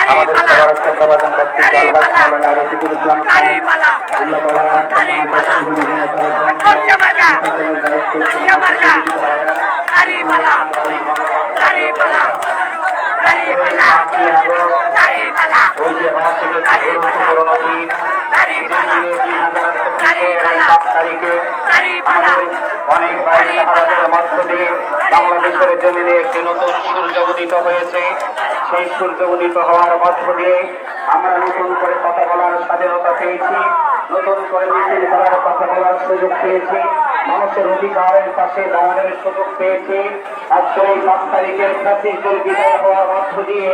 আমাদের সবার শ্রদ্ধাভাজন ব্যক্তি আল্লাহ রফিকুল ইসলাম অনেক বাইরের মধ্য দিয়ে বাংলাদেশের জমিনে একটি নতুন সূর্য উদিত হয়েছে। সেই সূর্য উদিত হওয়ার মধ্য দিয়ে আমরা নতুন করে কথা বলার স্বাধীনতা পেয়েছি, নতুন করে মিছিল করার কথা বলার সুযোগ পেয়েছি, মানুষের অধিকারের পাশে দাঁড়ানোর সুযোগ পেয়েছি। আজকে এই 5 তারিখের ছাত্রীদের বিদায় হওয়ার মধ্য দিয়ে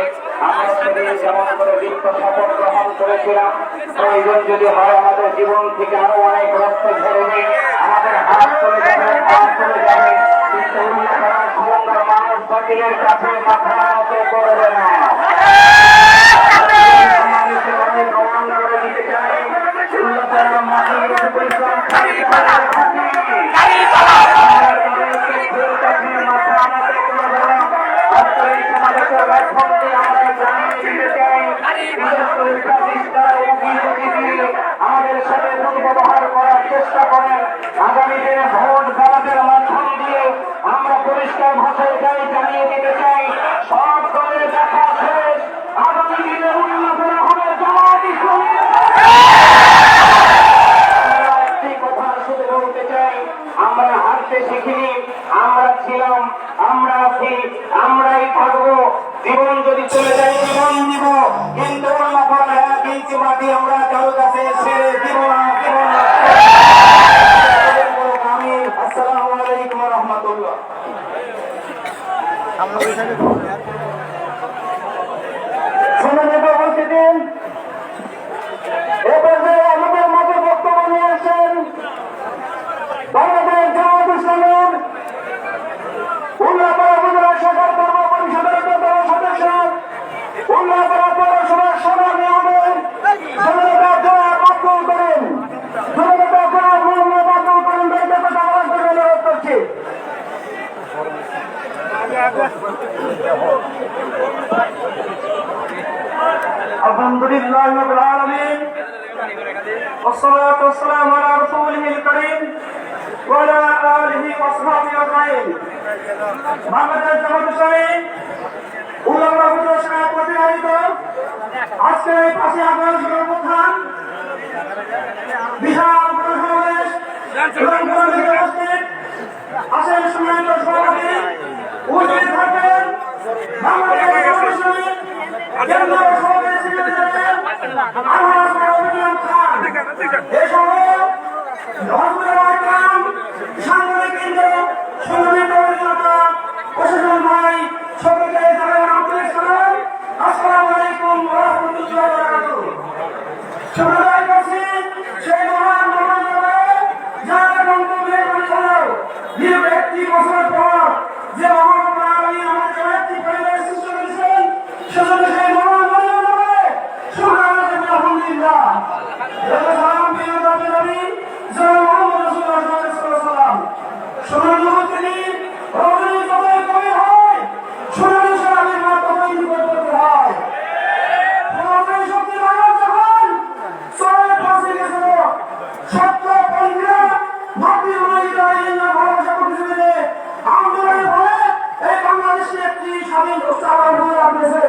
আমরা সেদিন যেমন করে দীপ্ত শপথ গ্রহণ করেছিলাম, প্রয়োজন যদি হয় আমাদের জীবন থেকে আরো অনেক রক্ত ঝরবে, আমাদের হাত চলে যাবে, পা চলে যাবে, কিন্তু মানুষ বাতিলের কাছে মাথা নত করবে না। অনেক প্রমাণ করে দিতে চাই আমাদের সাথে দুর্ব্যবহার করার চেষ্টা করেন। আগামী দিনে ভোট জামাতের মাধ্যম দিয়ে আমরা পরিষ্কার ভাষায় জানিয়ে দিতে চাই, সব দলের দেখা শেষ, আগামী দিনে উন্নয়ন হবে জামাত ইসলামী। একটি কথা শুধু বলতে চাই, আমরা হারতে শিখিনি, আমরা ছিলাম, আমরা আছি, আমরাই থাকবো। জীবন যদি চলে যায় জীবন দিব, কিন্তু কিন্তু মাটি আমরা কারো কাছে ছেড়ে দিব না। আসসালামু আলাইকুম ওয়া রাহমাতুল্লাহ। আমাদের মাঝে বক্তব্য নিয়ে আসেন বাংলাদেশ জামাত ইসলামের উল্লাপাড়া উপজেলা শাখার কর্ম পরিষদের অন্যতম সদস্য, উল্লাপাড়া পৌরসভার সংগ্রামী আমির জননেতা জয়া বাকুল করেন, জননেতা জয়া মোহাম্মদ বাকুল করেন দায়িত্ব কথা বলার জন্য অনুরোধ করছি। আলহামদুলিল্লাহ রাব্বিল আলামিন والصلاة والسلام على رسوله الكريم وعلى آله وصحبه أجمعين। বাংলাদেশ জামাত ইসলামী উল্লাপাড়া উপজেলা শাখা কর্তৃক আয়োজিত আজকের এই 5ই আগস্ট গণঅভ্যুত্থান বিশাল গণসমাবেশ উপস্থিত আছেন সম্মানিত সভাপতি, উপস্থিত থাকবেন বাংলাদেশ জামাত ইসলামী কেন্দ্রীয় সভাপতি সেক্রেটারি আলহাজ মাহমুদুল খান, এসহ সাংবাদিক কেন্দ্র সংগ্রামী জনতা প্রশাসন ভাই সকলকে জানাই আন্তরিক সালাম। আসসালামু আলাইকুম ওয়া রাহমাতুল্লাহি ওয়া বারাকাতুহু। শুভেচ্ছা করছি সেই মহান যারা গন্তব্যের পরিচালক দীর্ঘ 1 বছর পর যে মহান আলামিন আমাদের একটি পরিবেশ সৃষ্টি করেছেন, সেজন্য সেই মহান মর্যাদাকে শুকরানা জানাই আলহামদুলিল্লাহ। সালাম প্রিয় নবী জনাব মুহাম্মদ রাসূলুল্লাহ সাল্লাল্লাহু আলাইহি ওয়াসাল্লাম। সোনার তিনি রজনী যতই কবি হয়, সোনার সালামের মা ততই নিকটবর্তী হয়। রজনী শক্তি বাংলা যখন চলে পৌঁছে গেছিল, সত্য পন্থীরা মাতৃ মহিলা ভালোবাসা প্রতিযোগিতায় আন্দোলনের ফলে এই বাংলাদেশে একটি স্বাধীন রাষ্ট্র আবার হয়ে আসছে।